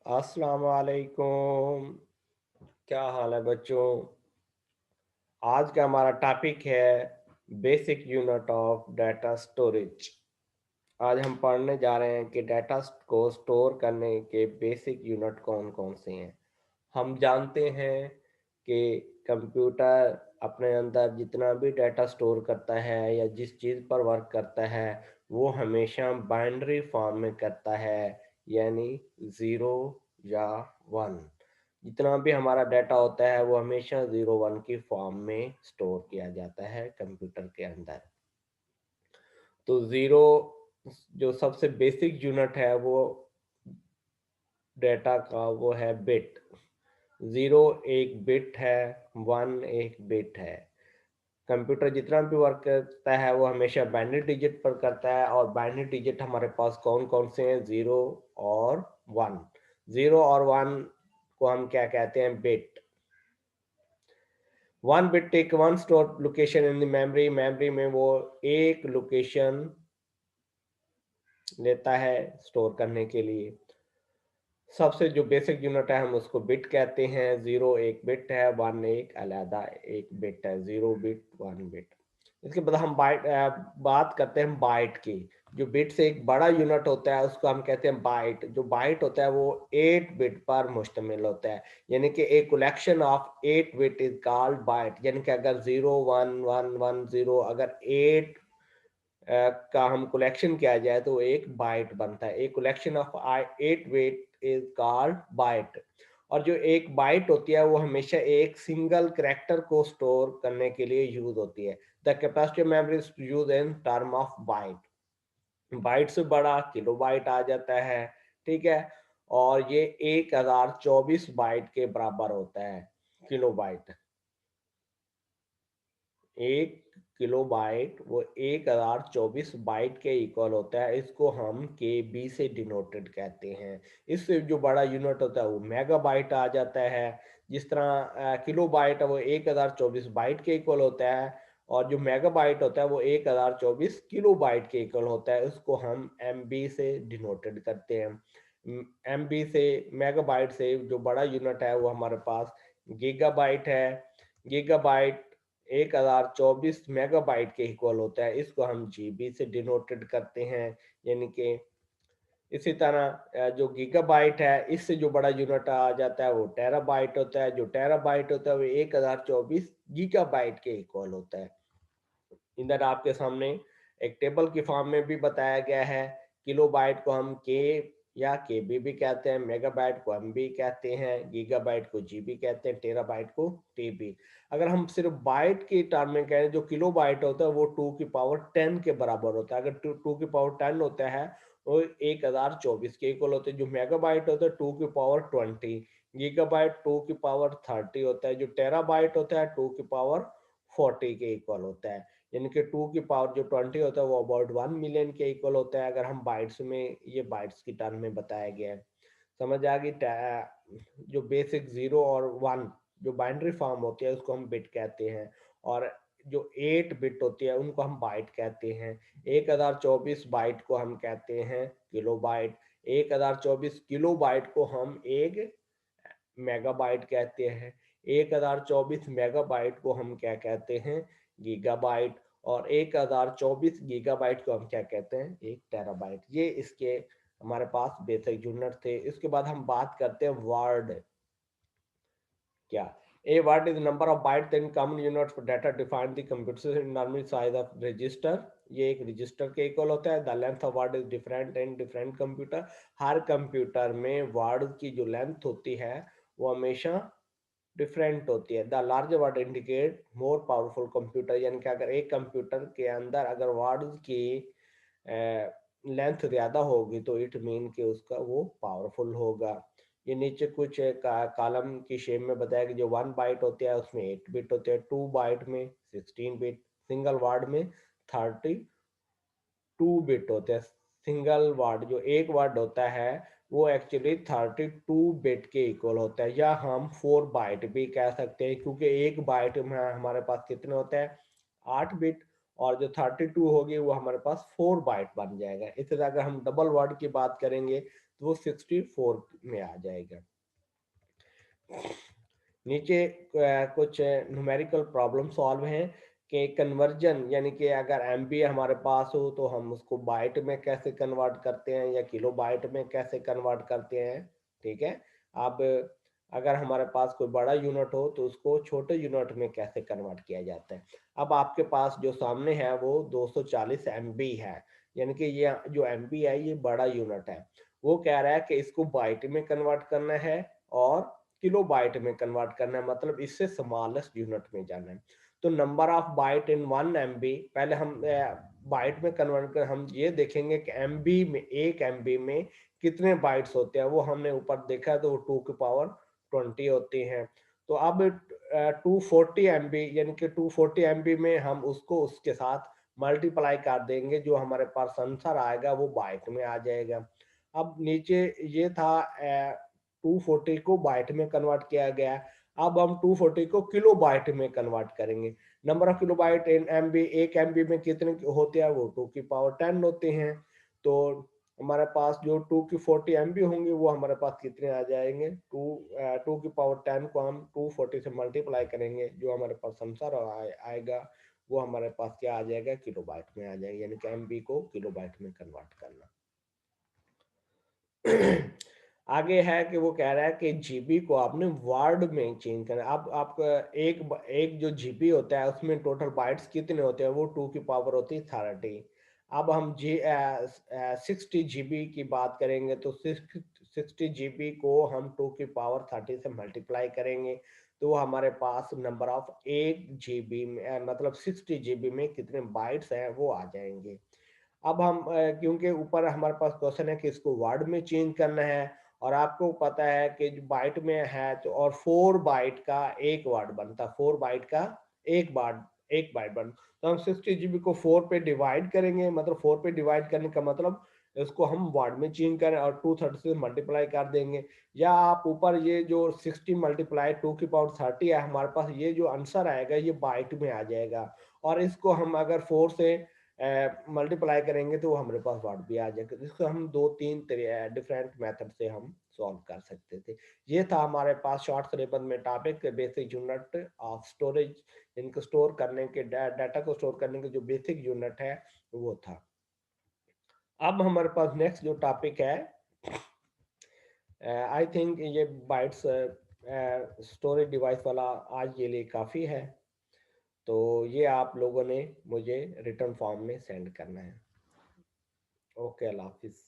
अस्सलाम वालेकुम। क्या हाल है बच्चों? आज का हमारा टॉपिक है basic unit of data storage. आज हम पढ़ने जा रहे हैं कि डाटा को स्टोर करने के बेसिक यूनिट कौन कौन से हैं। हम जानते हैं कि कंप्यूटर अपने अंदर जितना भी डाटा स्टोर करता है या जिस चीज़ पर वर्क करता है वो हमेशा बाइनरी फॉर्म में करता है, यानी ज़ीरो या वन। जितना भी हमारा डाटा होता है वो हमेशा ज़ीरो वन की फॉर्म में स्टोर किया जाता है कंप्यूटर के अंदर। तो ज़ीरो जो सबसे बेसिक यूनिट है वो डाटा का वो है बिट। ज़ीरो एक बिट है, वन एक बिट है। कंप्यूटर जितना भी वर्क करता है वो हमेशा बाइनरी डिजिट पर करता है, और बाइनरी डिजिट हमारे पास कौन कौन से हैं? ज़ीरो और वन। ज़ीरो और वन को हम क्या कहते हैं? Bit. One bit take one store location in the memory. Memory में वो एक लोकेशन लेता है स्टोर करने के लिए। सबसे जो बेसिक यूनिट है हम उसको बिट कहते हैं। ज़ीरो एक बिट है, वन एक अलहदा एक बिट है। Zero bit, one bit. इसके बाद हम बात करते हैं बाइट की। जो बिट से एक बड़ा यूनिट होता है उसको हम कहते हैं बाइट। जो बाइट होता है वो 8 बिट पर मुश्तमिल होता है, यानी कि एक collection of 8 bit is called byte. यानी कि अगर 0 1 1 1 0 अगर 8 का हम कलेक्शन किया जाए तो एक बाइट बनता है। एक collection of 8 bit is called byte. और जो एक बाइट होती है वो हमेशा एक सिंगल करैक्टर को स्टोर करने के लिए यूज होती है। The capacity memory is use in term of byte. Byte से बड़ा किलो बाइट आ जाता है, ठीक है। और ये 1024 बाइट के बराबर होता है। किलो बाइट, एक किलो बाइट वो 1024 बाइट के इक्वल होता है। इसको हम के बी से डिनोटेड कहते हैं। इससे जो बड़ा यूनिट होता है वो मेगा बाइट आ जाता है। जिस तरह किलो बाइट है वो 1024 बाइट के इक्वल होता है, और जो मेगा बाइट होता है वो 1024 किलो बाइट के इक्वल होता है। उसको हम एम बी से डिनोटेड करते हैं। एम बी से, मेगा बाइट से जो बड़ा यूनिट है वो हमारे पास गीगा बाइट है। गीगा बाइट 1024 मेगाबाइट के इक्वल होता है। इसको हम जीबी से डिनोटेड करते हैं, यानी कि इसी तरह जो गीगाबाइट है इससे जो बड़ा यूनिट आ जाता है वो टेराबाइट होता है। जो टेराबाइट होता है वो 1024 गीगाबाइट के इक्वल होता है। इधर आपके सामने एक टेबल की फॉर्म में भी बताया गया है। किलो बाइट को हम के या केबी भी कहते हैं, मेगाबाइट को एमबी कहते हैं, गीगाबाइट को जीबी कहते हैं, टेराबाइट को टीबी। अगर हम सिर्फ बाइट की टर्म में कहें, जो किलो बाइट होता है वो 2 की पावर 10 के बराबर होता है। अगर 2 की पावर 10 होता है वो 1024 के इक्वल होते हैं। जो मेगाबाइट होता है 2 की पावर 20, गीगाबाइट 2 की पावर 30 होता है। जो टेराबाइट होता है 2 की पावर 40 के इक्वल होता है। यानी कि 2 की पावर 20 होता है वो अबाउट 1 मिलियन के इक्वल होता है। अगर हम बाइट्स में, ये बाइट्स की टर्म में बताया गया है। समझ आ गई? जो बेसिक ज़ीरो और वन जो बाइनरी फॉर्म होती है उसको हम बिट कहते हैं, और जो 8 बिट होती है उनको हम बाइट कहते हैं। 1024 बाइट को हम कहते हैं किलो बाइट। 1024 किलो बाइट को हम एक मेगाबाइट कहते हैं। 1024 मेगाबाइट को हम क्या कहते हैं? गीगाबाइट। और 1024 गीगाबाइट को हम क्या कहते हैं? एक टेराबाइट। ये इसके हमारे पास बेसिक यूनिट थे। इसके बाद हम बात करते हैं वर्ड। क्या? A word is number of bite in common unit for data defined the computer normal size of register. ये एक रजिस्टर के इक्वल होता है। The length of word is different in different computer. Her computer में word की जो length होती है वो हमेशा डिफरेंट होती है। The large word indicate more powerful computer. यानी कि अगर एक कंप्यूटर के अंदर अगर वर्ड की लेंथ ज़्यादा होगी तो इट मीन कि उसका वो पावरफुल होगा। ये नीचे कुछ कॉलम की शेप में बताया कि जो 1 बाइट होता है उसमें 8 बिट होते हैं, 2 बाइट में 16 बिट, सिंगल वर्ड में 32 बिट होते हैं। सिंगल वर्ड जो एक वर्ड होता है वो एक्चुअली 32 बिट के इक्वल होता है, या हम 4 बाइट भी कह सकते हैं, क्योंकि एक बाइट में हमारे पास कितने होते हैं? 8 बिट। और जो 32 होगी वो हमारे पास 4 बाइट बन जाएगा। इसी तरह अगर हम डबल वर्ड की बात करेंगे तो वो 64 में आ जाएगा। नीचे कुछ न्यूमेरिकल प्रॉब्लम सॉल्व हैं कि कन्वर्जन यानी कि अगर एमबी हमारे पास हो तो हम उसको बाइट में कैसे कन्वर्ट करते हैं या किलो बाइट में कैसे कन्वर्ट करते हैं। ठीक है। अब अगर हमारे पास कोई बड़ा यूनिट हो तो उसको छोटे यूनिट में कैसे कन्वर्ट किया जाता है। अब आपके पास जो सामने है वो 240 एमबी है, यानी कि ये जो एमबी है ये बड़ा यूनिट है। वो कह रहा है कि इसको बाइट में कन्वर्ट करना है और किलो बाइट में कन्वर्ट करना है, मतलब इससे स्मॉलेस्ट यूनिट में जाना है। तो number of bite in 1 MB, पहले हम बाइट में कन्वर्ट कर हम ये देखेंगे कि एमबी में, 1 एमबी में कितने बाइट्स होते हैं। वो हमने ऊपर देखा तो वो 2 की पावर 20 होती हैं। तो अब 240 एमबी यानी कि 240 एमबी में हम उसको उसके साथ मल्टीप्लाई कर देंगे, जो हमारे पास आंसर आएगा वो बाइट में आ जाएगा। अब नीचे ये था 240 को बाइट में कन्वर्ट किया गया। अब हम 240 को किलो बाइट में कन्वर्ट करेंगे। Number of kilo byte in MB, 1 MB में कितने होते हैं, वो 2 की पावर 10 होते हैं। तो हमारे पास जो 2 की 40 एमबी होंगे वो हमारे पास कितने आ जाएंगे, 2 की पावर 10 को हम 240 से मल्टीप्लाई करेंगे, जो हमारे पास आंसर आएगा वो हमारे पास क्या आ जाएगा, किलो बाइट में आ जाएगा, यानी कि एमबी को किलो बाइट में कन्वर्ट करना। आगे है कि वो कह रहा है कि जीबी को आपने वर्ड में चेंज करना। अब आपका एक जो जीबी होता है उसमें टोटल बाइट्स कितने होते हैं, वो 2 की पावर होती है 30। अब हम 60 जीबी की बात करेंगे तो 60 जीबी को हम 2 की पावर 30 से मल्टीप्लाई करेंगे, तो हमारे पास नंबर ऑफ 1 जीबी में मतलब 60 जीबी में कितने बाइट्स हैं वो आ जाएंगे। अब हम क्योंकि ऊपर हमारे पास क्वेश्चन है कि इसको वर्ड में चेंज करना है, और आपको पता है कि जो बाइट में है तो, और 4 बाइट का एक वर्ड बनता, 4 बाइट का एक बाइट बन, तो हम 60 जीबी को 4 पे डिवाइड करेंगे, मतलब 4 पे डिवाइड करने का मतलब इसको हम वर्ड में चेंज करें और 230 से मल्टीप्लाई कर देंगे। या आप ऊपर ये जो 60 मल्टीप्लाई 2 की पावर 30 है, हमारे पास ये जो आंसर आएगा ये बाइट में आ जाएगा, और इसको हम अगर 4 से मल्टीप्लाई करेंगे तो वो हमारे पास वर्ड भी आ जाएगा। इसको हम 2-3 डिफरेंट मेथड से हम सॉल्व कर सकते थे। ये था हमारे पास शॉर्ट सिलेबस में topic basic unit of storage, इनको स्टोर करने के डाटा को स्टोर करने के जो बेसिक यूनिट है वो था। अब हमारे पास नेक्स्ट जो टॉपिक है, आई थिंक ये बाइट्स स्टोरेज डिवाइस वाला आज के लिए काफ़ी है। तो ये आप लोगों ने मुझे रिटर्न फॉर्म में सेंड करना है। ओके, अल्लाह हाफिज़।